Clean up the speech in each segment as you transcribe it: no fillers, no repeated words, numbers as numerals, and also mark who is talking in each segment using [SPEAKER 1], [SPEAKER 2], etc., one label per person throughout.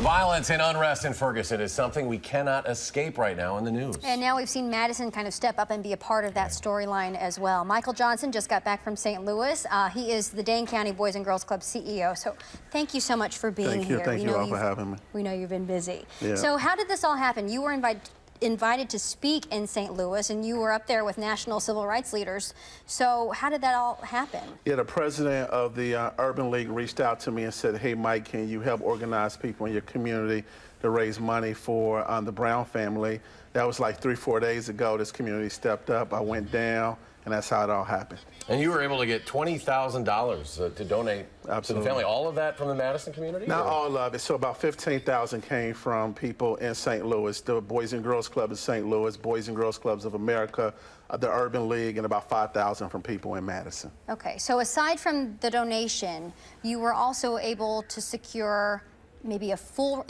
[SPEAKER 1] Violence and unrest in Ferguson is something we cannot escape right now in the news.
[SPEAKER 2] And now we've seen Madison kind of step up and be a part of that storyline as well. Michael Johnson just got back from St. Louis. He is the Dane County Boys and Girls Club CEO. So thank you so much for being here.
[SPEAKER 3] Thank you all for having me.
[SPEAKER 2] We know you've been busy.
[SPEAKER 3] Yeah.
[SPEAKER 2] So how did this all happen? You were invited to speak in St. Louis, and you were up there with national civil rights leaders. So how did that all happen?
[SPEAKER 3] Yeah, the president of the Urban League reached out to me and said, hey, Mike, can you help organize people in your community to raise money for the Brown family? That was like 3-4 days ago. This community stepped up. I went down, and that's how it all happened.
[SPEAKER 1] And you were able to get $20,000 to donate to the family. All of that from the Madison community?
[SPEAKER 3] Not all of it. So about 15,000 came from people in St. Louis, the Boys and Girls Club of St. Louis, Boys and Girls Clubs of America, the Urban League, and about 5,000 from people in Madison.
[SPEAKER 2] Okay, so aside from the donation, you were also able to secure maybe a full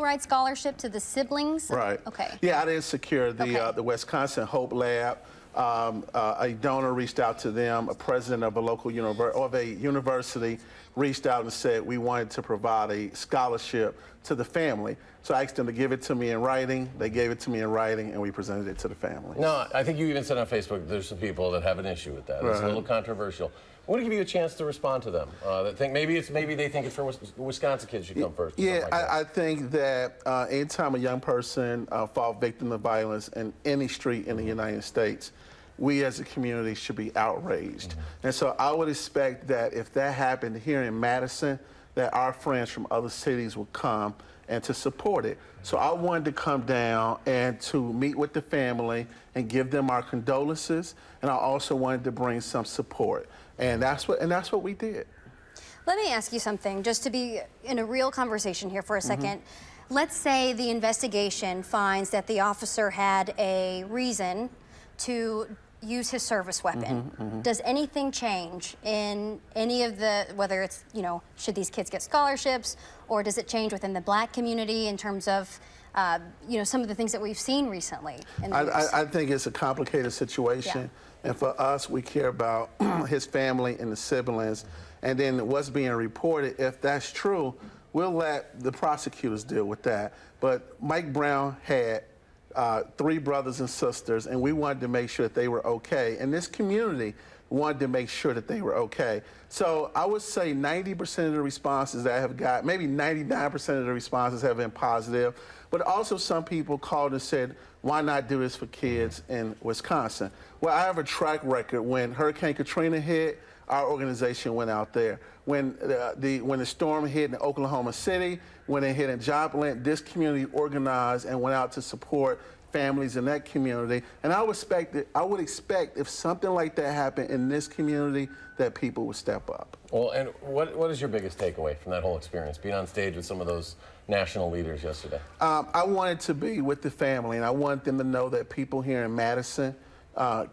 [SPEAKER 2] ride scholarship to the siblings?
[SPEAKER 3] Right.
[SPEAKER 2] Okay.
[SPEAKER 3] Yeah, I didn't secure the Wisconsin Hope Lab. A donor reached out to them. A president of a local university reached out and said we wanted to provide a scholarship to the family. So I asked them to give it to me in writing. They gave it to me in writing, and we presented it to the family.
[SPEAKER 1] No, I think you even said on Facebook there's some people that have an issue with that. It's a little controversial. I want to give you a chance to respond to them. That think maybe they think it's for Wisconsin kids should come first.
[SPEAKER 3] Yeah,
[SPEAKER 1] like
[SPEAKER 3] I think that anytime a young person falls victim of violence in any street in the United States, we as a community should be outraged. And so I would expect that if that happened here in Madison, that our friends from other cities would come and to support it. So I wanted to come down and to meet with the family and give them our condolences, and I also wanted to bring some support. And that's what we did.
[SPEAKER 2] Let me ask you something, just to be in a real conversation here for a second. Let's say the investigation finds that the officer had a reason to use his service weapon. Does anything change in any of the, whether it's, should these kids get scholarships, or does it change within the black community in terms of, some of the things that we've seen recently?
[SPEAKER 3] I think it's a complicated situation. Yeah. And for us, we care about his family and the siblings. And then what's being reported, if that's true, we'll let the prosecutors deal with that. But Mike Brown had 3 brothers and sisters, and we wanted to make sure that they were okay. And this community wanted to make sure that they were okay. So I would say 90% of the responses that I have got, maybe 99% of the responses have been positive. But also some people called and said, why not do this for kids in Wisconsin? Well, I have a track record. When Hurricane Katrina hit, our organization went out there. When the storm hit in Oklahoma City, when it hit in Joplin, this community organized and went out to support families in that community. And I would expect if something like that happened in this community, that people would step up.
[SPEAKER 1] Well, and what is your biggest takeaway from that whole experience, being on stage with some of those national leaders yesterday?
[SPEAKER 3] I wanted to be with the family, and I want them to know that people here in Madison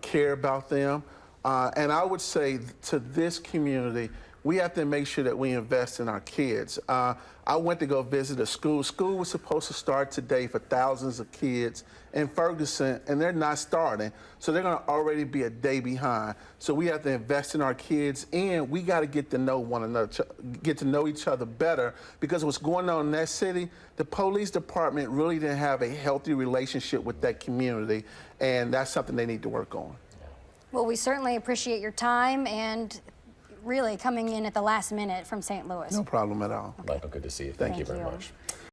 [SPEAKER 3] care about them. And I would say to this community, we have to make sure that we invest in our kids. I went to go visit a school. School was supposed to start today for thousands of kids in Ferguson, and they're not starting. So they're going to already be a day behind. So we have to invest in our kids, and we got to get to know one another, get to know each other better, because what's going on in that city, the police department really didn't have a healthy relationship with that community, and that's something they need to work on.
[SPEAKER 2] Well, we certainly appreciate your time and really coming in at the last minute from St. Louis.
[SPEAKER 3] No problem at all.
[SPEAKER 1] Michael, good to see you. Thank you very much.